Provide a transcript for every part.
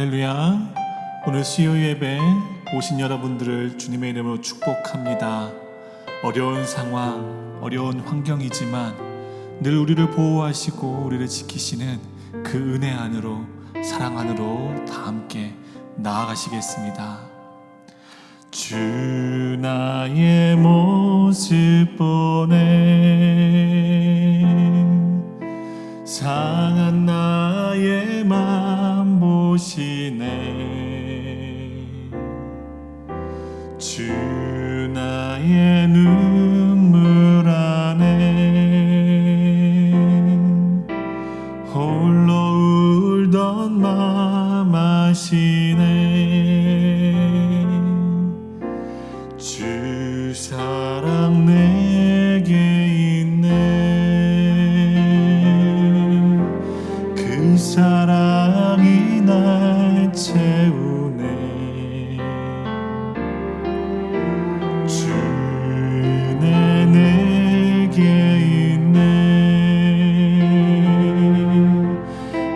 할렐루야. 오늘 수요 예배 오신 여러분들을 주님의 이름으로 축복합니다. 어려운 상황, 어려운 환경이지만 늘 우리를 보호하시고 우리를 지키시는 그 은혜 안으로, 사랑 안으로 다 함께 나아가시겠습니다. 주 나의 모습 보네, 상한 나의 맘 보시네. 주 나의 눈물 안에 홀로 울던 맘 아시네. 주 사랑 내게 있네. 그 사랑이 날 채우네. 주 은혜 내게 있네.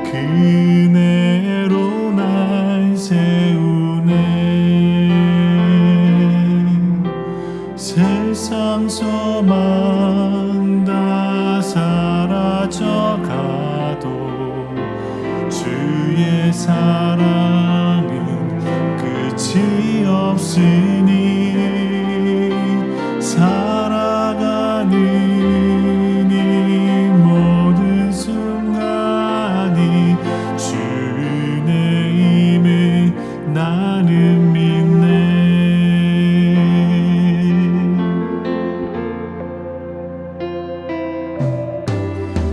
그 은혜로 날 세우네. 세상 소망 다 사라져가도 주의 사랑은 끝이 없으니 살아가는 이 모든 순간이 주 은혜임을 나는 믿네.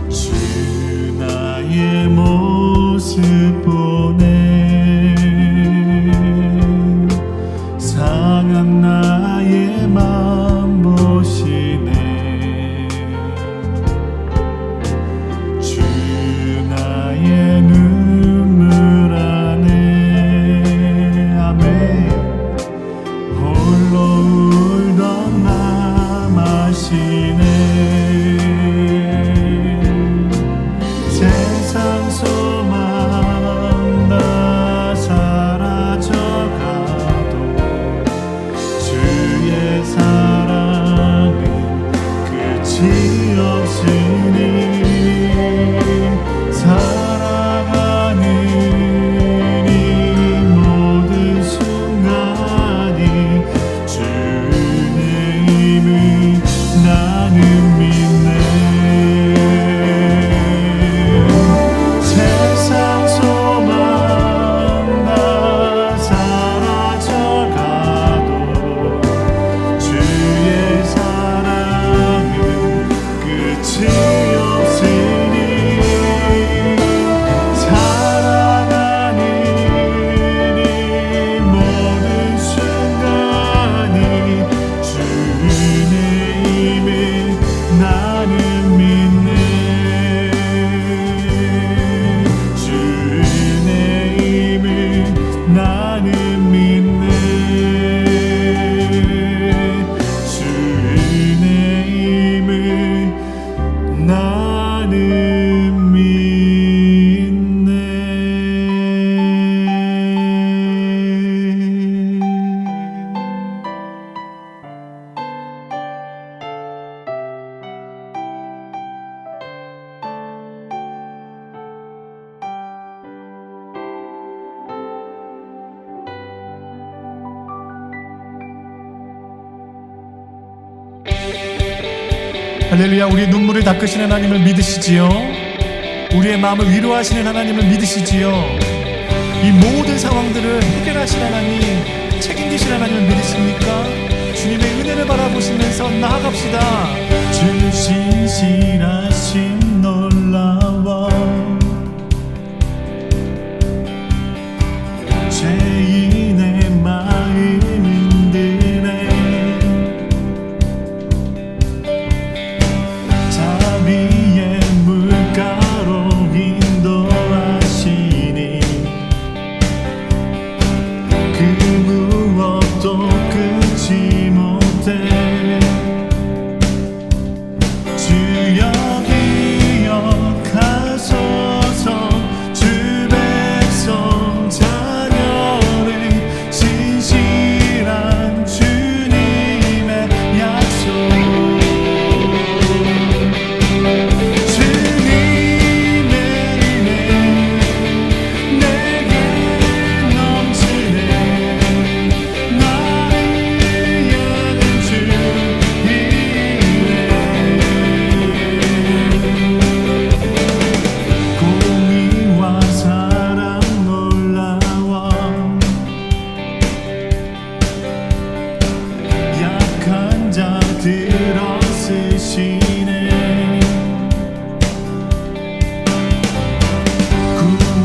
주 나의 모습 보네, 상한 나의 맘 보시네. 주 나의 눈물 안에 아멘 홀로 울던 맘 아시네. 세상 소망 다 사라져가도 주의 사랑은 끝이 없으니 살아가는 이 모든 순간이 주 은혜임을 나는 믿네. 세상 소망 다 사라져가도 주의 사랑은 끝이 없으니 살아가는 이 모든 순간이 주 은혜임을 나는 믿네. 주 은혜임을 나는 믿네. 주 은혜임을 나는 믿네. 할렐루야. 우리의 눈물을 닦으시는 하나님을 믿으시지요? 우리의 마음을 위로하시는 하나님을 믿으시지요? 이 모든 상황들을 해결하신 하나님, 책임지신 하나님을 믿으십니까? 주님의 은혜를 바라보시면서 나아갑시다. 주 신실하심 놀라워 죄인의 마음 흔드네. 자비의 물가로 인도하시니 그 무엇도 끊지 못해. 주여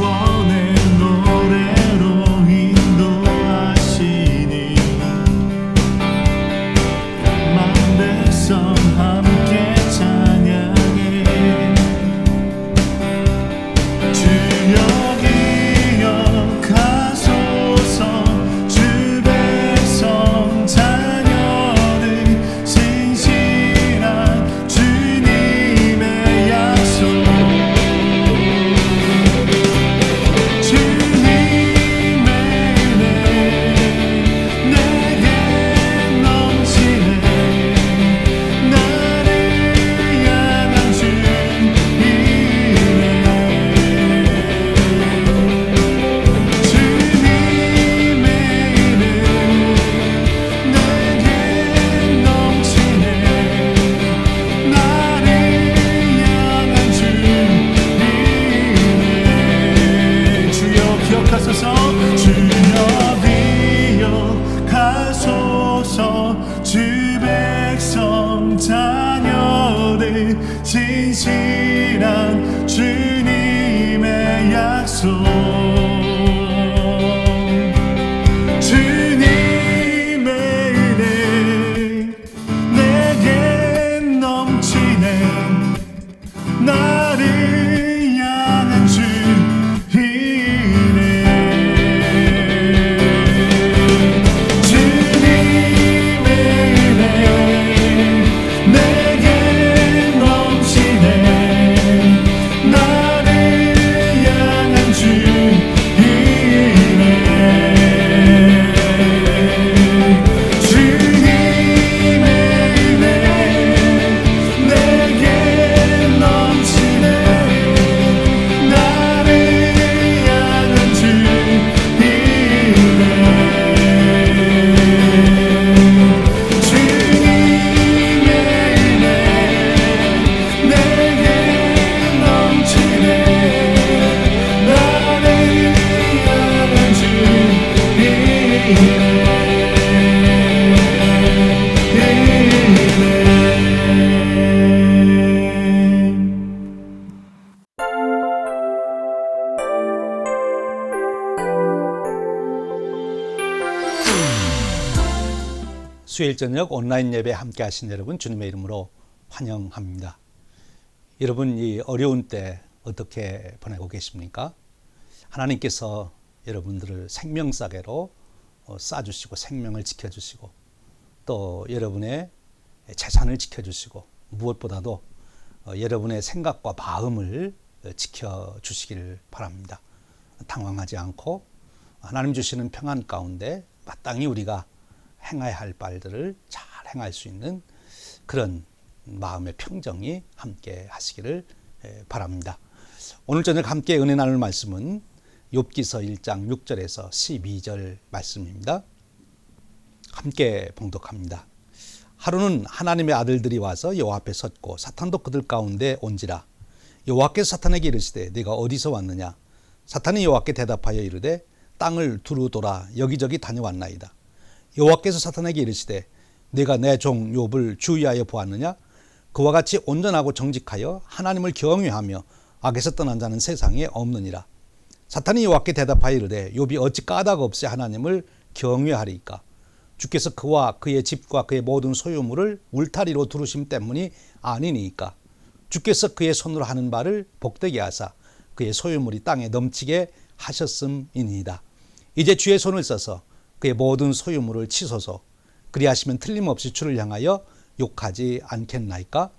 구원의 노래로 인도하시니 만 백성 함께 찬양해 주여 기억하소서 주 백성 자녀들 신실한 주님의 약속 주님의 은혜 내게 넘치네 나를 향한 주님의 주 백성 자녀들 진실한 주님의 약속 주님의 은혜 내게 넘치네 나를 향한 수요일 저녁 온라인 예배 함께 하신 여러분 주님의 이름으로 환영합니다. 여러분 이 어려운 때 어떻게 보내고 계십니까? 하나님께서 여러분들을 생명싸개로 쌓아주시고 생명을 지켜주시고 또 여러분의 재산을 지켜주시고 무엇보다도 여러분의 생각과 마음을 지켜주시기를 바랍니다. 당황하지 않고 하나님 주시는 평안 가운데 마땅히 우리가 행해야 할 바들을 잘 행할 수 있는 그런 마음의 평정이 함께 하시기를 바랍니다. 오늘 저녁 함께 은혜 나눌 말씀은 욥기서 1장 6절에서 12절 말씀입니다. 함께 봉독합니다. 하루는 하나님의 아들들이 와서 여호와 앞에 섰고 사탄도 그들 가운데 온지라. 여호와께서 사탄에게 이르시되 네가 어디서 왔느냐? 사탄이 여호와께 대답하여 이르되 땅을 두루 돌아 여기저기 다녀왔나이다. 여호와께서 사탄에게 이르시되 네가 내 종 욥을 주의하여 보았느냐? 그와 같이 온전하고 정직하여 하나님을 경외하며 악에서 떠난 자는 세상에 없느니라. 사탄이 여호와께 대답하여 이르되 욥이 어찌 까닭 없이 하나님을 경외하리이까? 주께서 그와 그의 집과 그의 모든 소유물을 울타리로 두르심 때문이 아니니까. 주께서 그의 손으로 하는 바를 복되게 하사 그의 소유물이 땅에 넘치게 하셨음이니이다. 이제 주의 손을 써서 그의 모든 소유물을 치소서. 그리하시면 틀림없이 주를 향하여 욕하지 않겠나이까?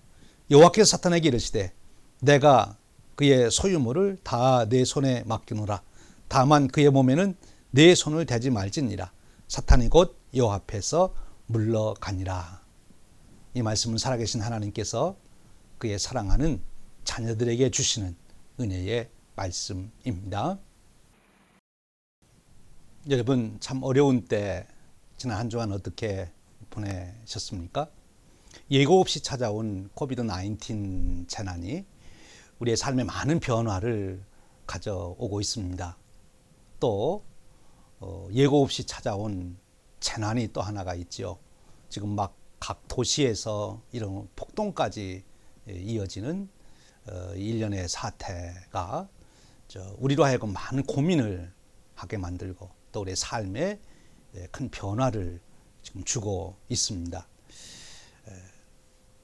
여호와께서 사탄에게 이르시되 내가 그의 소유물을 다 내 손에 맡기노라. 다만 그의 몸에는 내 손을 대지 말지니라. 사탄이 곧 여호와 앞에서 물러가니라. 이 말씀은 살아계신 하나님께서 그의 사랑하는 자녀들에게 주시는 은혜의 말씀입니다. 여러분 참 어려운 때 지난 한 주간 어떻게 보내셨습니까? 예고 없이 찾아온 코비드-19 재난이 우리의 삶에 많은 변화를 가져오고 있습니다. 또 예고 없이 찾아온 재난이 또 하나가 있죠. 지금 막 각 도시에서 이런 폭동까지 이어지는 일련의 사태가 우리로 하여금 많은 고민을 하게 만들고 또 우리의 삶에 큰 변화를 지금 주고 있습니다.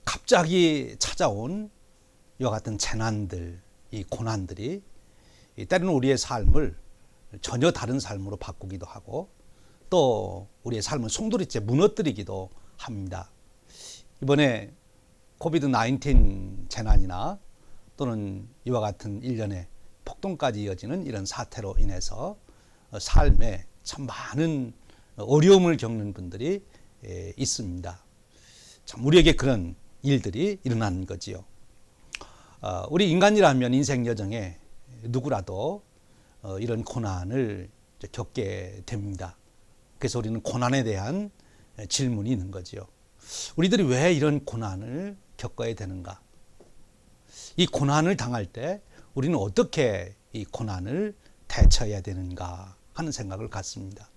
갑자기 찾아온 이와 같은 재난들, 이 고난들이 때로는 우리의 삶을 전혀 다른 삶으로 바꾸기도 하고 또 우리의 삶을 송두리째 무너뜨리기도 합니다. 이번에 코비드-19 재난이나 또는 이와 같은 일련의 폭동까지 이어지는 이런 사태로 인해서 삶에 참 많은 어려움을 겪는 분들이 있습니다. 참 우리에게 그런 일들이 일어나는 거지요. 우리 인간이라면 인생 여정에 누구라도 이런 고난을 겪게 됩니다. 그래서 우리는 고난에 대한 질문이 있는 거지요. 우리들이 왜 이런 고난을 겪어야 되는가? 이 고난을 당할 때 우리는 어떻게 이 고난을 대처해야 되는가 하는 생각을 갖습니다.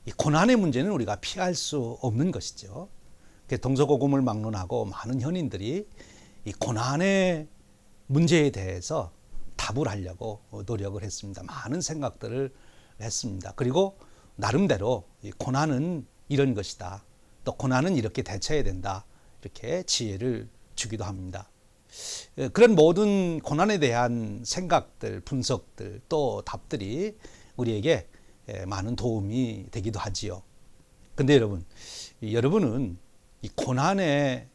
이 고난의 문제는 우리가 피할 수 없는 것이죠. 동서고금을 막론하고 많은 현인들이 이 고난의 문제에 대해서 답을 하려고 노력을 했습니다. 많은 생각들을 했습니다. 그리고 나름대로 이 고난은 이런 것이다. 또 고난은 이렇게 대처해야 된다. 이렇게 지혜를 주기도 합니다. 그런 모든 고난에 대한 생각들, 분석들, 또 답들이 우리에게 많은 도움이 되기도 하지요. 근데 여러분은 이 고난의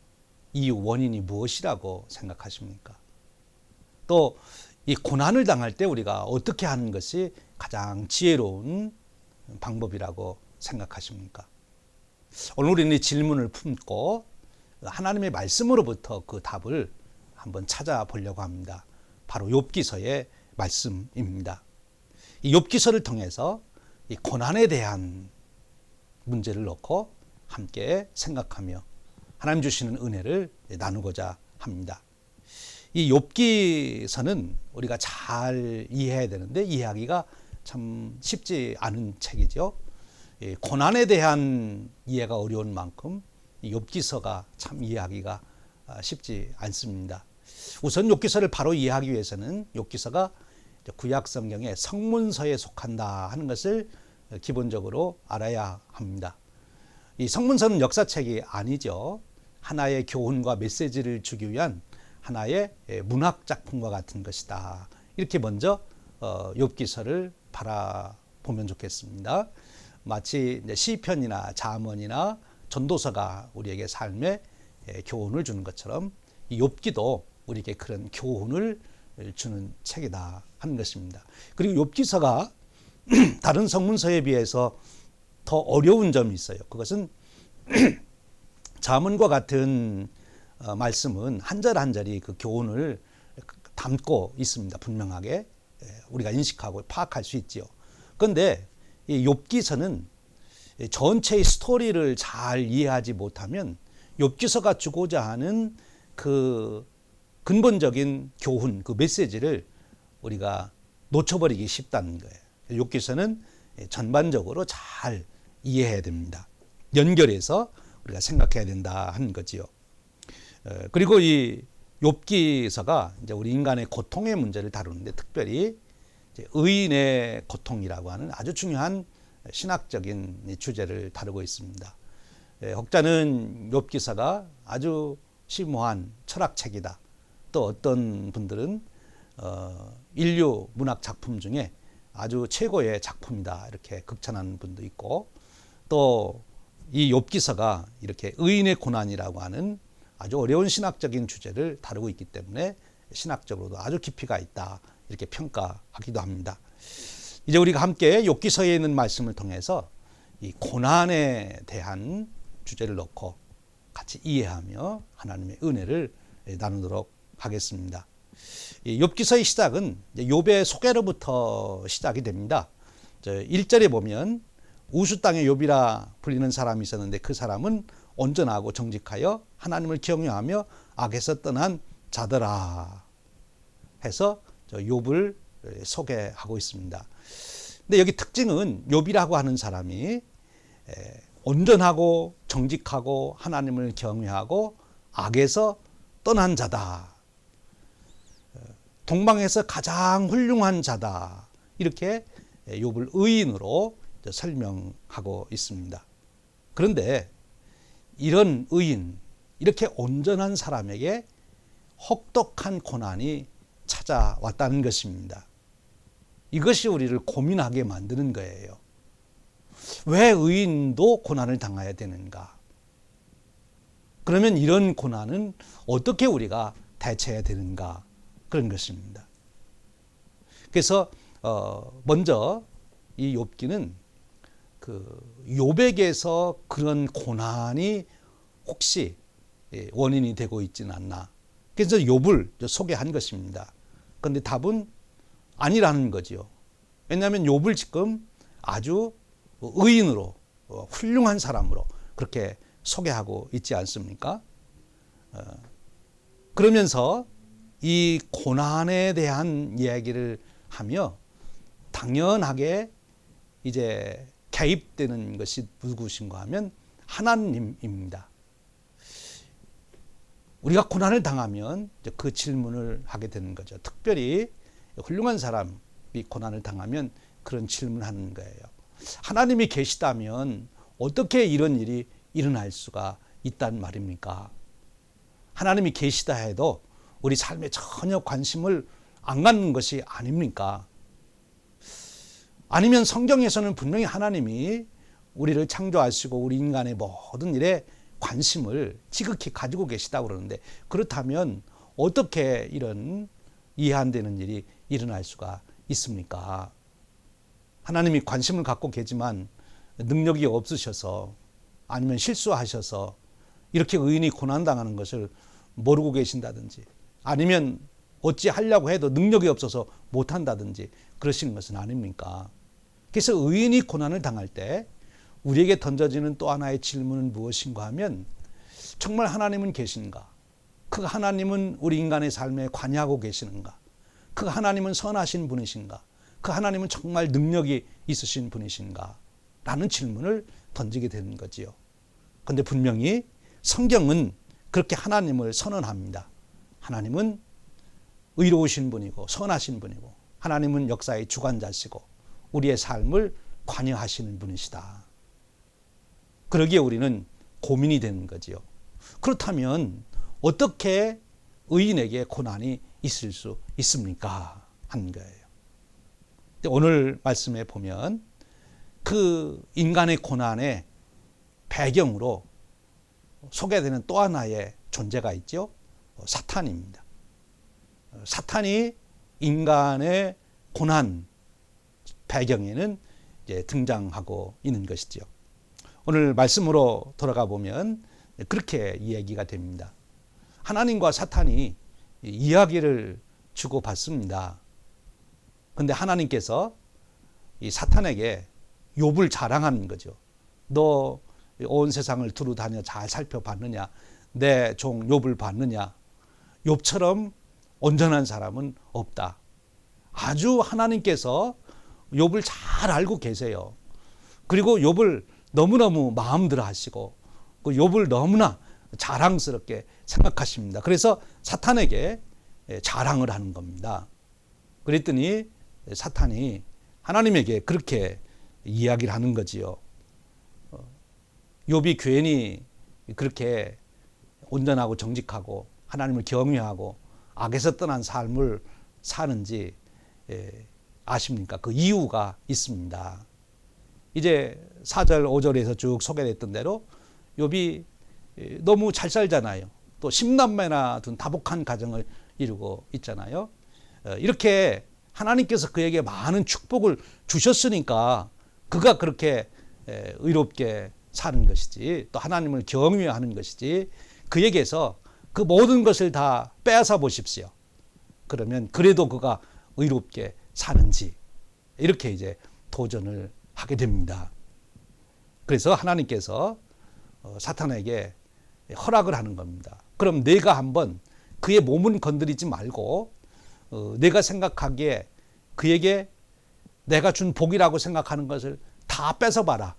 이 원인이 무엇이라고 생각하십니까? 또 이 고난을 당할 때 우리가 어떻게 하는 것이 가장 지혜로운 방법이라고 생각하십니까? 오늘 우리는 이 질문을 품고 하나님의 말씀으로부터 그 답을 한번 찾아보려고 합니다. 바로 욥기서의 말씀입니다. 이 욥기서를 통해서 이 고난에 대한 문제를 놓고 함께 생각하며 하나님 주시는 은혜를 나누고자 합니다. 이 욥기서는 우리가 잘 이해해야 되는데 이해하기가 참 쉽지 않은 책이죠. 고난에 대한 이해가 어려운 만큼 이 욥기서가 참 이해하기가 쉽지 않습니다. 우선 욥기서를 바로 이해하기 위해서는 욥기서가 구약 성경의 성문서에 속한다 하는 것을 기본적으로 알아야 합니다. 이 성문서는 역사책이 아니죠. 하나의 교훈과 메시지를 주기 위한 하나의 문학 작품과 같은 것이다. 이렇게 먼저 욥기서를 바라보면 좋겠습니다. 마치 시편이나 잠언이나 전도서가 우리에게 삶에 교훈을 주는 것처럼 이 욥기도 우리에게 그런 교훈을 주는 책이다 하는 것입니다. 그리고 욥기서가 다른 성문서에 비해서 더 어려운 점이 있어요. 그것은 잠언과 같은 말씀은 한 절 한 절이 그 교훈을 담고 있습니다. 분명하게 우리가 인식하고 파악할 수 있지요. 그런데 이 욥기서는 전체의 스토리를 잘 이해하지 못하면 욥기서가 주고자 하는 그 근본적인 교훈, 그 메시지를 우리가 놓쳐버리기 쉽다는 거예요. 욥기서는 전반적으로 잘 이해해야 됩니다. 연결해서 우리가 생각해야 된다 하는 거지요. 그리고 이 욥기서가 이제 우리 인간의 고통의 문제를 다루는데 특별히 이제 의인의 고통이라고 하는 아주 중요한 신학적인 주제를 다루고 있습니다. 혹자는 욥기서가 아주 심오한 철학책이다. 또 어떤 분들은 인류 문학 작품 중에 아주 최고의 작품이다. 이렇게 극찬하는 분도 있고 또 이 욥기서가 이렇게 의인의 고난이라고 하는 아주 어려운 신학적인 주제를 다루고 있기 때문에 신학적으로도 아주 깊이가 있다. 이렇게 평가하기도 합니다. 이제 우리가 함께 욥기서에 있는 말씀을 통해서 이 고난에 대한 주제를 놓고 같이 이해하며 하나님의 은혜를 나누도록 하겠습니다. 이 욥기서의 시작은 욥의 소개로부터 시작이 됩니다. 1절에 보면 우수 땅의 욥이라 불리는 사람이 있었는데 그 사람은 온전하고 정직하여 하나님을 경외하며 악에서 떠난 자더라 해서 욥을 소개하고 있습니다. 근데 여기 특징은 욥이라고 하는 사람이 온전하고 정직하고 하나님을 경외하고 악에서 떠난 자다. 동방에서 가장 훌륭한 자다. 이렇게 욥을 의인으로 설명하고 있습니다. 그런데 이런 의인, 이렇게 온전한 사람에게 혹독한 고난이 찾아왔다는 것입니다. 이것이 우리를 고민하게 만드는 거예요. 왜 의인도 고난을 당해야 되는가? 그러면 이런 고난은 어떻게 우리가 대처해야 되는가? 그런 것입니다. 그래서 먼저 이 욥기는 그 욥에게서 그런 고난이 혹시 원인이 되고 있지는 않나. 그래서 욥을 소개한 것입니다. 그런데 답은 아니라는 거죠. 왜냐하면 욥을 지금 아주 의인으로 훌륭한 사람으로 그렇게 소개하고 있지 않습니까? 그러면서 이 고난에 대한 이야기를 하며 당연하게 이제 개입되는 것이 누구신가 하면 하나님입니다. 우리가 고난을 당하면 그 질문을 하게 되는 거죠. 특별히 훌륭한 사람이 고난을 당하면 그런 질문을 하는 거예요. 하나님이 계시다면 어떻게 이런 일이 일어날 수가 있단 말입니까? 하나님이 계시다 해도 우리 삶에 전혀 관심을 안 갖는 것이 아닙니까? 아니면 성경에서는 분명히 하나님이 우리를 창조하시고 우리 인간의 모든 일에 관심을 지극히 가지고 계시다고 그러는데, 그렇다면 어떻게 이런 이해 안 되는 일이 일어날 수가 있습니까? 하나님이 관심을 갖고 계지만 능력이 없으셔서 아니면 실수하셔서 이렇게 의인이 고난당하는 것을 모르고 계신다든지, 아니면 어찌 하려고 해도 능력이 없어서 못한다든지 그러시는 것은 아닙니까? 그래서 의인이 고난을 당할 때 우리에게 던져지는 또 하나의 질문은 무엇인가 하면, 정말 하나님은 계신가? 그 하나님은 우리 인간의 삶에 관여하고 계시는가? 그 하나님은 선하신 분이신가? 그 하나님은 정말 능력이 있으신 분이신가? 라는 질문을 던지게 되는 거지요. 그런데 분명히 성경은 그렇게 하나님을 선언합니다. 하나님은 의로우신 분이고 선하신 분이고 하나님은 역사의 주관자시고 우리의 삶을 관여하시는 분이시다. 그러기에 우리는 고민이 되는 거지요. 그렇다면 어떻게 의인에게 고난이 있을 수 있습니까? 하는 거예요. 오늘 말씀에 보면 그 인간의 고난의 배경으로 소개되는 또 하나의 존재가 있죠. 사탄입니다. 사탄이 인간의 고난 배경에는 이제 등장하고 있는 것이죠. 오늘 말씀으로 돌아가 보면 그렇게 이야기가 됩니다. 하나님과 사탄이 이야기를 주고받습니다. 그런데 하나님께서 이 사탄에게 욥을 자랑하는 거죠. 너 온 세상을 두루 다녀 잘 살펴봤느냐? 내 종 욥을 봤느냐? 욥처럼 온전한 사람은 없다. 아주 하나님께서 욥을 잘 알고 계세요. 그리고 욥을 너무너무 마음들어 하시고 그 욥을 너무나 자랑스럽게 생각하십니다. 그래서 사탄에게 자랑을 하는 겁니다. 그랬더니 사탄이 하나님에게 그렇게 이야기를 하는 거지요. 욥이 괜히 그렇게 온전하고 정직하고 하나님을 경외하고 악에서 떠난 삶을 사는지 아십니까? 그 이유가 있습니다. 이제 4절 5절에서 쭉 소개됐던 대로 욥이 너무 잘 살잖아요. 또 10남매나 둔 다복한 가정을 이루고 있잖아요. 이렇게 하나님께서 그에게 많은 축복을 주셨으니까 그가 그렇게 의롭게 사는 것이지, 또 하나님을 경외하는 것이지, 그에게서 그 모든 것을 다 빼앗아 보십시오. 그러면 그래도 그가 의롭게 사는지, 이렇게 이제 도전을 하게 됩니다. 그래서 하나님께서 사탄에게 허락을 하는 겁니다. 그럼 내가 한번 그의 몸은 건드리지 말고 내가 생각하기에 그에게 내가 준 복이라고 생각하는 것을 다 뺏어봐라.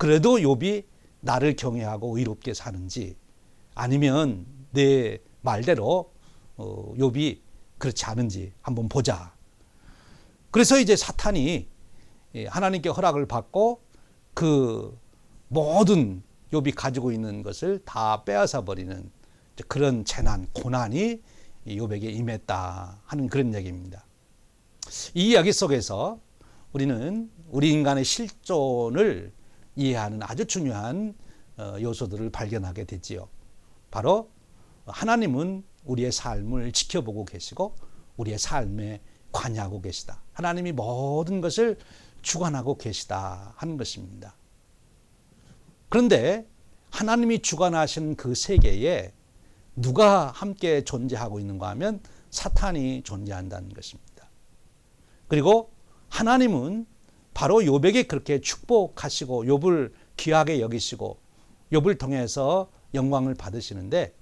그래도 욥이 나를 경외하고 의롭게 사는지, 아니면 내 말대로 욥이 그렇지 않은지 한번 보자. 그래서 이제 사탄이 하나님께 허락을 받고 그 모든 욥이 가지고 있는 것을 다 빼앗아 버리는 그런 재난, 고난이 욥에게 임했다 하는 그런 얘기입니다. 이 이야기 속에서 우리는 우리 인간의 실존을 이해하는 아주 중요한 요소들을 발견하게 되지요. 바로 하나님은 우리의 삶을 지켜보고 계시고 우리의 삶에 관여하고 계시다. 하나님이 모든 것을 주관하고 계시다 하는 것입니다. 그런데 하나님이 주관하신 그 세계에 누가 함께 존재하고 있는가 하면 사탄이 존재한다는 것입니다. 그리고 하나님은 바로 욥에게 그렇게 축복하시고 욥을 귀하게 여기시고 욥을 통해서 영광을 받으시는데,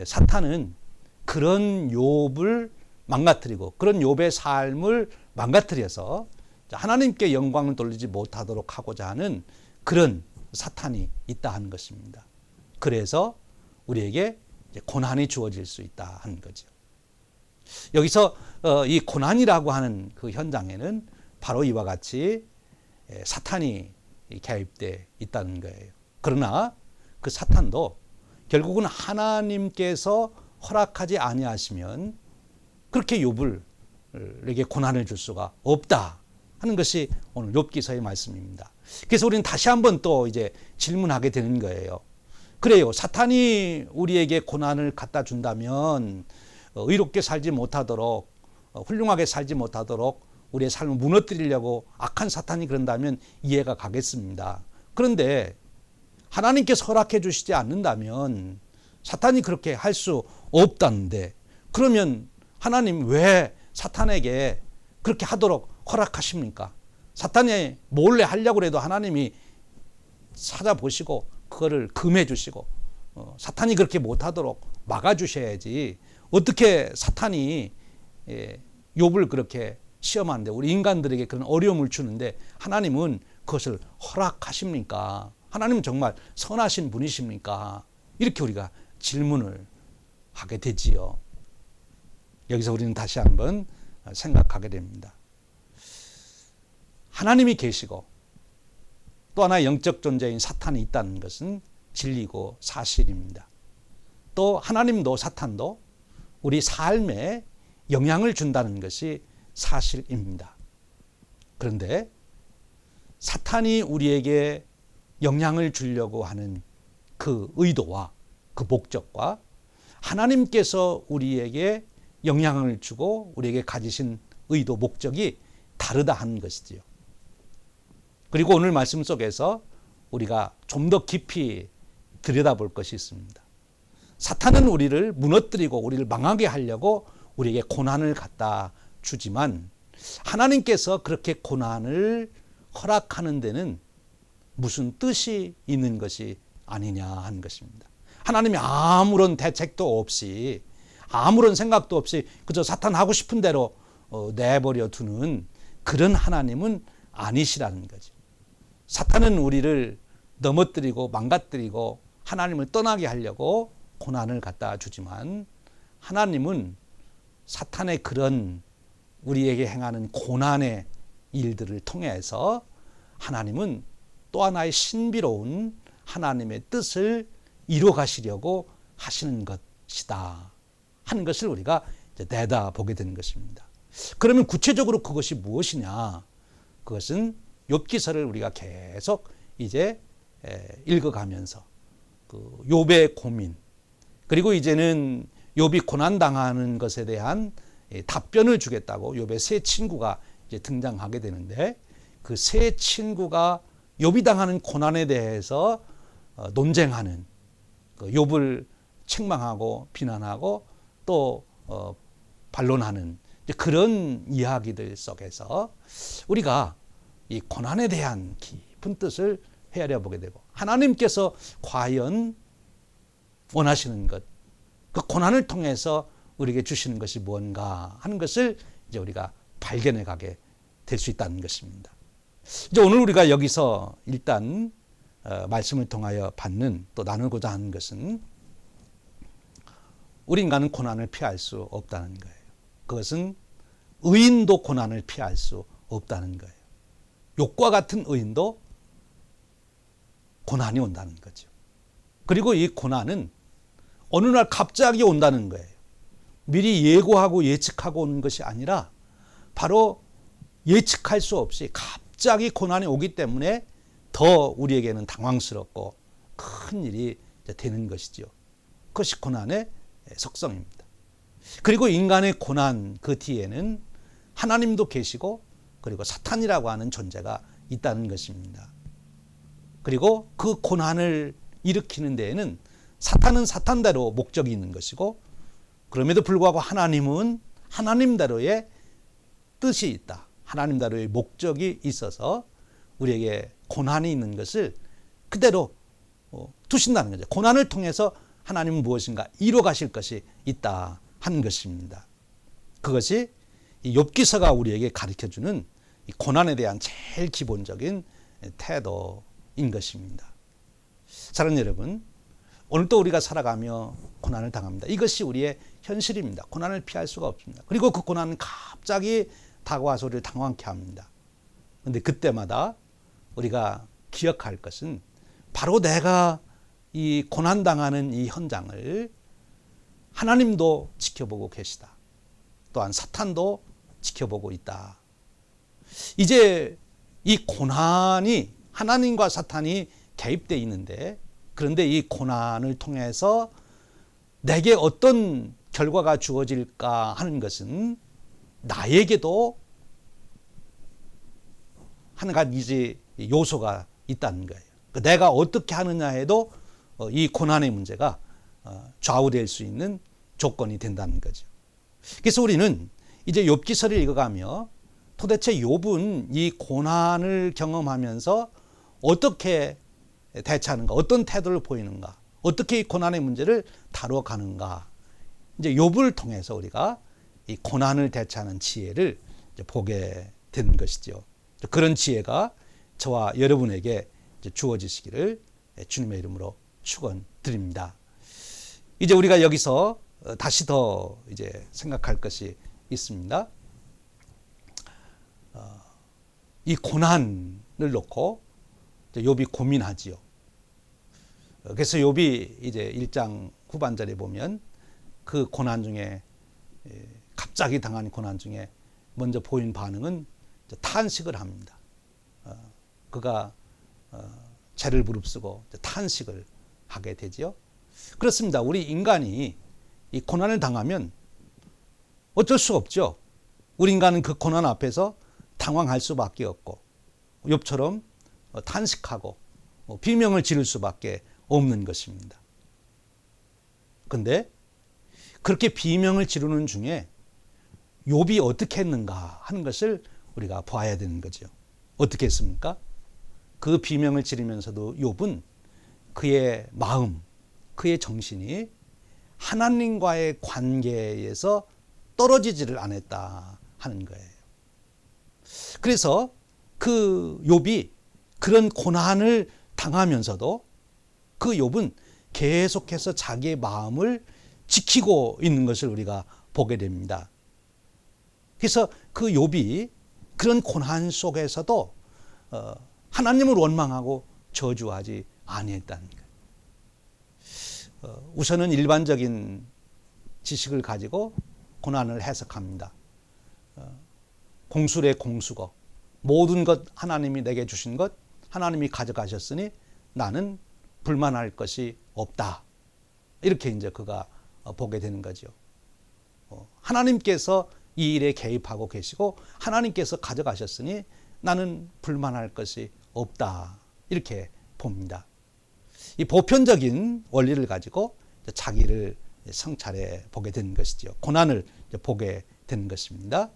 사탄은 그런 욥을 망가뜨리고 그런 욥의 삶을 망가뜨려서 하나님께 영광을 돌리지 못하도록 하고자 하는 그런 사탄이 있다 하는 것입니다. 그래서 우리에게 고난이 주어질 수 있다 하는 거죠. 여기서 이 고난이라고 하는 그 현장에는 바로 이와 같이 사탄이 개입되어 있다는 거예요. 그러나 그 사탄도 결국은 하나님께서 허락하지 아니하시면 그렇게 욥에게 고난을 줄 수가 없다 하는 것이 오늘 욥기서의 말씀입니다. 그래서 우리는 다시 한번 또 이제 질문하게 되는 거예요. 그래요, 사탄이 우리에게 고난을 갖다 준다면 의롭게 살지 못하도록, 훌륭하게 살지 못하도록 우리의 삶을 무너뜨리려고 악한 사탄이 그런다면 이해가 가겠습니다. 그런데 하나님께서 허락해 주시지 않는다면 사탄이 그렇게 할 수 없다는데, 그러면 하나님 왜 사탄에게 그렇게 하도록 허락하십니까? 사탄이 몰래 하려고 해도 하나님이 찾아보시고 그거를 금해 주시고 사탄이 그렇게 못하도록 막아주셔야지, 어떻게 사탄이 욥을 그렇게 시험하는데, 우리 인간들에게 그런 어려움을 주는데 하나님은 그것을 허락하십니까? 하나님은 정말 선하신 분이십니까? 이렇게 우리가 질문을 하게 되지요. 여기서 우리는 다시 한번 생각하게 됩니다. 하나님이 계시고 또 하나 영적 존재인 사탄이 있다는 것은 진리고 사실입니다. 또 하나님도 사탄도 우리 삶에 영향을 준다는 것이 사실입니다. 그런데 사탄이 우리에게 영향을 주려고 하는 그 의도와 그 목적과 하나님께서 우리에게 영향을 주고 우리에게 가지신 의도, 목적이 다르다 하는 것이지요. 그리고 오늘 말씀 속에서 우리가 좀 더 깊이 들여다볼 것이 있습니다. 사탄은 우리를 무너뜨리고 우리를 망하게 하려고 우리에게 고난을 갖다 주지만, 하나님께서 그렇게 고난을 허락하는 데는 무슨 뜻이 있는 것이 아니냐 하는 것입니다. 하나님이 아무런 대책도 없이, 아무런 생각도 없이 그저 사탄 하고 싶은 대로 내버려 두는 그런 하나님은 아니시라는 거죠. 사탄은 우리를 넘어뜨리고 망가뜨리고 하나님을 떠나게 하려고 고난을 갖다 주지만, 하나님은 사탄의 그런 우리에게 행하는 고난의 일들을 통해서 하나님은 또 하나의 신비로운 하나님의 뜻을 이루어 가시려고 하시는 것이다 하는 것을 우리가 이제 내다보게 되는 것입니다. 그러면 구체적으로 그것이 무엇이냐? 그것은 욥기서를 우리가 계속 이제 읽어가면서 그 욥의 고민, 그리고 이제는 욥이 고난 당하는 것에 대한 답변을 주겠다고 욥의 세 친구가 이제 등장하게 되는데, 그 세 친구가 욥이 당하는 고난에 대해서 논쟁하는, 욥을 책망하고 비난하고 또 반론하는 그런 이야기들 속에서 우리가 이 고난에 대한 깊은 뜻을 헤아려 보게 되고, 하나님께서 과연 원하시는 것, 그 고난을 통해서 우리에게 주시는 것이 뭔가 하는 것을 이제 우리가 발견해 가게 될 수 있다는 것입니다. 이제 오늘 우리가 여기서 일단 말씀을 통하여 받는 또 나누고자 하는 것은 우리 인간은 고난을 피할 수 없다는 거예요. 그것은 의인도 고난을 피할 수 없다는 거예요. 욥과 같은 의인도 고난이 온다는 거죠. 그리고 이 고난은 어느 날 갑자기 온다는 거예요. 미리 예고하고 예측하고 오는 것이 아니라 바로 예측할 수 없이 갑자기 고난이 오기 때문에 더 우리에게는 당황스럽고 큰 일이 되는 것이죠. 그것이 고난의 속성입니다. 그리고 인간의 고난 그 뒤에는 하나님도 계시고 그리고 사탄이라고 하는 존재가 있다는 것입니다. 그리고 그 고난을 일으키는 데에는 사탄은 사탄대로 목적이 있는 것이고 그럼에도 불구하고 하나님은 하나님대로의 뜻이 있다. 하나님대로의 목적이 있어서 우리에게 고난이 있는 것을 그대로 두신다는 거죠. 고난을 통해서 하나님은 무엇인가 이뤄 가실 것이 있다 하는 것입니다. 그것이 이 욥기서가 우리에게 가르쳐주는 이 고난에 대한 제일 기본적인 태도인 것입니다. 사랑하는 여러분, 오늘도 우리가 살아가며 고난을 당합니다. 이것이 우리의 현실입니다. 고난을 피할 수가 없습니다. 그리고 그 고난은 갑자기 다가와서 우리를 당황케 합니다. 그런데 그때마다 우리가 기억할 것은 바로 내가 이 고난당하는 이 현장을 하나님도 지켜보고 계시다. 또한 사탄도 지켜보고 있다. 이제 이 고난이 하나님과 사탄이 개입되어 있는데 그런데 이 고난을 통해서 내게 어떤 결과가 주어질까 하는 것은 나에게도 한 가지 요소가 있다는 거예요. 내가 어떻게 하느냐에도 이 고난의 문제가 좌우될 수 있는 조건이 된다는 거죠. 그래서 우리는 이제 욥기서를 읽어가며 도대체 욥은 이 고난을 경험하면서 어떻게 대처하는가, 어떤 태도를 보이는가, 어떻게 이 고난의 문제를 다뤄가는가. 이제 욥을 통해서 우리가 이 고난을 대처하는 지혜를 이제 보게 되는 것이죠. 그런 지혜가 저와 여러분에게 이제 주어지시기를 주님의 이름으로 축원드립니다. 이제 우리가 여기서 다시 더 이제 생각할 것이 있습니다. 이 고난을 놓고 욥이 고민하지요. 그래서 욥이 이제 1장 후반절에 보면 그 고난 중에 갑자기 당한 고난 중에 먼저 보인 반응은 탄식을 합니다. 그가 죄를 무릅쓰고 탄식을 하게 되지요. 그렇습니다. 우리 인간이 이 고난을 당하면 어쩔 수 없죠. 우리 인간은 그 고난 앞에서 당황할 수밖에 없고 욥처럼 탄식하고 비명을 지를 수밖에 없는 것입니다. 그런데 그렇게 비명을 지르는 중에 욥이 어떻게 했는가 하는 것을 우리가 봐야 되는 거죠. 어떻게 했습니까? 그 비명을 지르면서도 욥은 그의 마음, 그의 정신이 하나님과의 관계에서 떨어지지를 않았다 하는 거예요. 그래서 그 욥이 그런 고난을 당하면서도 그 욥은 계속해서 자기의 마음을 지키고 있는 것을 우리가 보게 됩니다. 그래서 그 욥이 그런 고난 속에서도 하나님을 원망하고 저주하지 아니했다는 거예요. 우선은 일반적인 지식을 가지고 고난을 해석합니다. 공수래 공수거, 모든 것 하나님이 내게 주신 것 하나님이 가져가셨으니 나는 불만할 것이 없다. 이렇게 이제 그가 보게 되는 거죠. 하나님께서 이 일에 개입하고 계시고 하나님께서 가져가셨으니 나는 불만할 것이 없다. 이렇게 봅니다. 이 보편적인 원리를 가지고 자기를 성찰해 보게 되는 것이죠. 고난을 보게 되는 것입니다.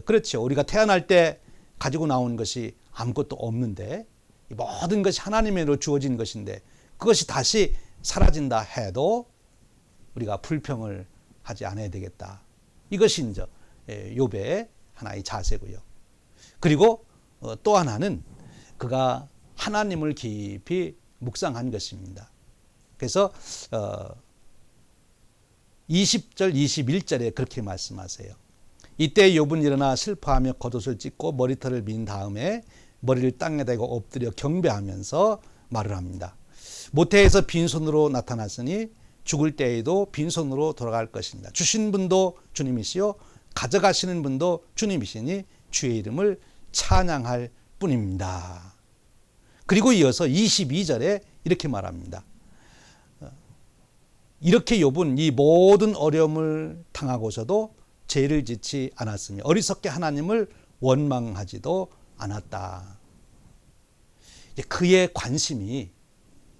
그렇죠. 우리가 태어날 때 가지고 나온 것이 아무것도 없는데 모든 것이 하나님으로 주어진 것인데 그것이 다시 사라진다 해도 우리가 불평을 하지 않아야 되겠다. 이것이 이제 욥의 하나의 자세고요. 그리고 또 하나는 그가 하나님을 깊이 묵상한 것입니다. 그래서 20절 21절에 그렇게 말씀하세요. 이때 욥은 일어나 슬퍼하며 겉옷을 찢고 머리털을 민 다음에 머리를 땅에 대고 엎드려 경배하면서 말을 합니다. 모태에서 빈손으로 나타났으니 죽을 때에도 빈손으로 돌아갈 것입니다. 주신 분도 주님이시요 가져가시는 분도 주님이시니 주의 이름을 찬양할 뿐입니다. 그리고 이어서 22절에 이렇게 말합니다. 이렇게 욥은 이 모든 어려움을 당하고서도 죄를 짓지 않았으며 어리석게 하나님을 원망하지도 않았다. 그의 관심이,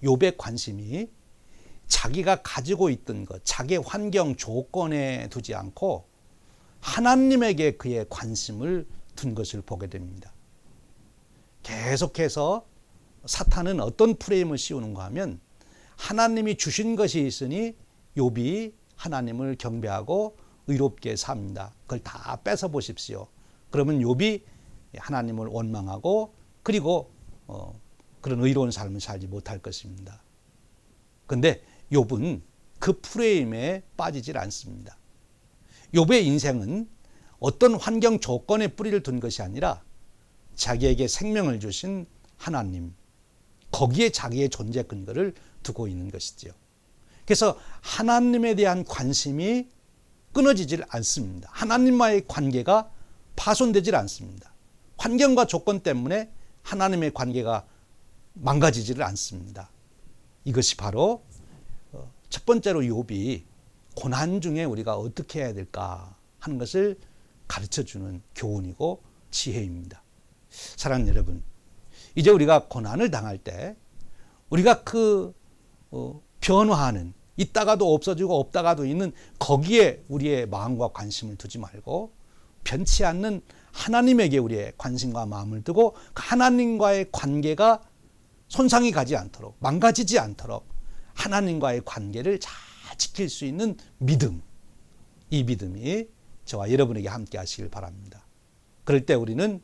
욥의 관심이 자기가 가지고 있던 것, 자기의 환경 조건에 두지 않고 하나님에게 그의 관심을 둔 것을 보게 됩니다. 계속해서 사탄은 어떤 프레임을 씌우는가 하면 하나님이 주신 것이 있으니 욥이 하나님을 경배하고 의롭게 삽니다. 그걸 다 뺏어 보십시오. 그러면 욥이 하나님을 원망하고 그리고 그런 의로운 삶을 살지 못할 것입니다. 그런데 욥은 그 프레임에 빠지질 않습니다. 욥의 인생은 어떤 환경 조건에 뿌리를 둔 것이 아니라 자기에게 생명을 주신 하나님, 거기에 자기의 존재 근거를 두고 있는 것이죠. 그래서 하나님에 대한 관심이 끊어지질 않습니다. 하나님과의 관계가 파손되질 않습니다. 환경과 조건 때문에 하나님의 관계가 망가지지를 않습니다. 이것이 바로 첫 번째로 욥이 고난 중에 우리가 어떻게 해야 될까 하는 것을 가르쳐주는 교훈이고 지혜입니다. 사랑하는 여러분, 이제 우리가 고난을 당할 때 우리가 변화하는, 있다가도 없어지고 없다가도 있는 거기에 우리의 마음과 관심을 두지 말고 변치 않는 하나님에게 우리의 관심과 마음을 두고 하나님과의 관계가 손상이 가지 않도록, 망가지지 않도록 하나님과의 관계를 잘 지킬 수 있는 믿음, 이 믿음이 저와 여러분에게 함께 하시길 바랍니다. 그럴 때 우리는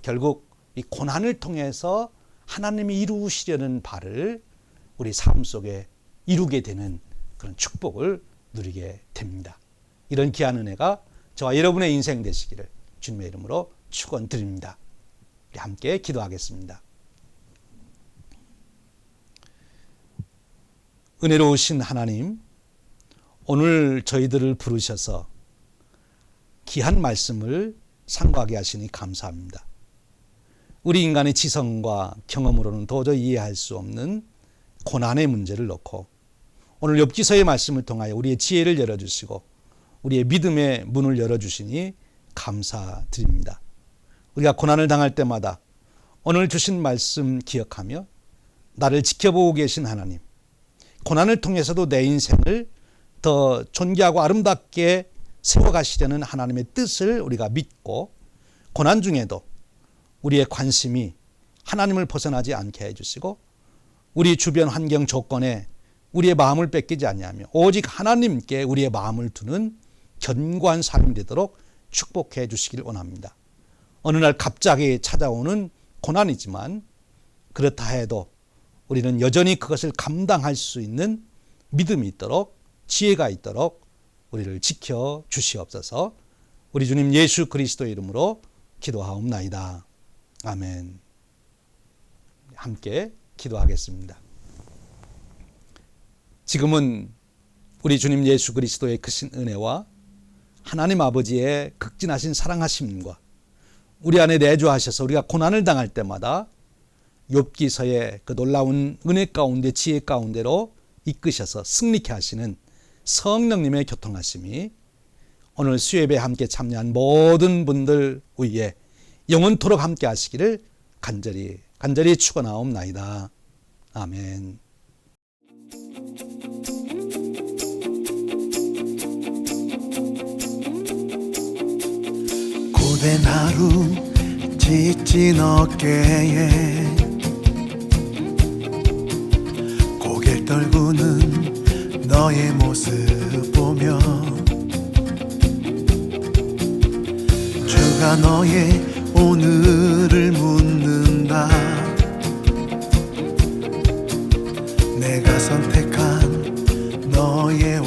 결국 이 고난을 통해서 하나님이 이루시려는 바를 우리 삶 속에 이루게 되는 그런 축복을 누리게 됩니다. 이런 귀한 은혜가 저와 여러분의 인생 되시기를 주님의 이름으로 축원드립니다. 우리 함께 기도하겠습니다. 은혜로우신 하나님, 오늘 저희들을 부르셔서 귀한 말씀을 상고하게 하시니 감사합니다. 우리 인간의 지성과 경험으로는 도저히 이해할 수 없는 고난의 문제를 놓고 오늘 욥기서의 말씀을 통하여 우리의 지혜를 열어주시고 우리의 믿음의 문을 열어주시니 감사드립니다. 우리가 고난을 당할 때마다 오늘 주신 말씀 기억하며 나를 지켜보고 계신 하나님, 고난을 통해서도 내 인생을 더 존귀하고 아름답게 세워가시려는 하나님의 뜻을 우리가 믿고 고난 중에도 우리의 관심이 하나님을 벗어나지 않게 해주시고 우리 주변 환경 조건에 우리의 마음을 뺏기지 아니하며 오직 하나님께 우리의 마음을 두는 견고한 삶이 되도록 축복해 주시길 원합니다. 어느 날 갑자기 찾아오는 고난이지만 그렇다 해도 우리는 여전히 그것을 감당할 수 있는 믿음이 있도록, 지혜가 있도록 우리를 지켜 주시옵소서. 우리 주님 예수 그리스도의 이름으로 기도하옵나이다. 아멘. 함께 기도하겠습니다. 지금은 우리 주님 예수 그리스도의 크신 은혜와 하나님 아버지의 극진하신 사랑하심과 우리 안에 내주하셔서 우리가 고난을 당할 때마다 욥기서의 그 놀라운 은혜 가운데 지혜 가운데로 이끄셔서 승리케 하시는 성령님의 교통하심이 오늘 수예배에 함께 참여한 모든 분들 위에 영원토록 함께 하시기를 간절히 축원하옵나이다. 아멘. 고된 하루 지친 어깨에 고개를 떨구는 너의 모습 보며 주가 너의 오늘을 묻는다. 너의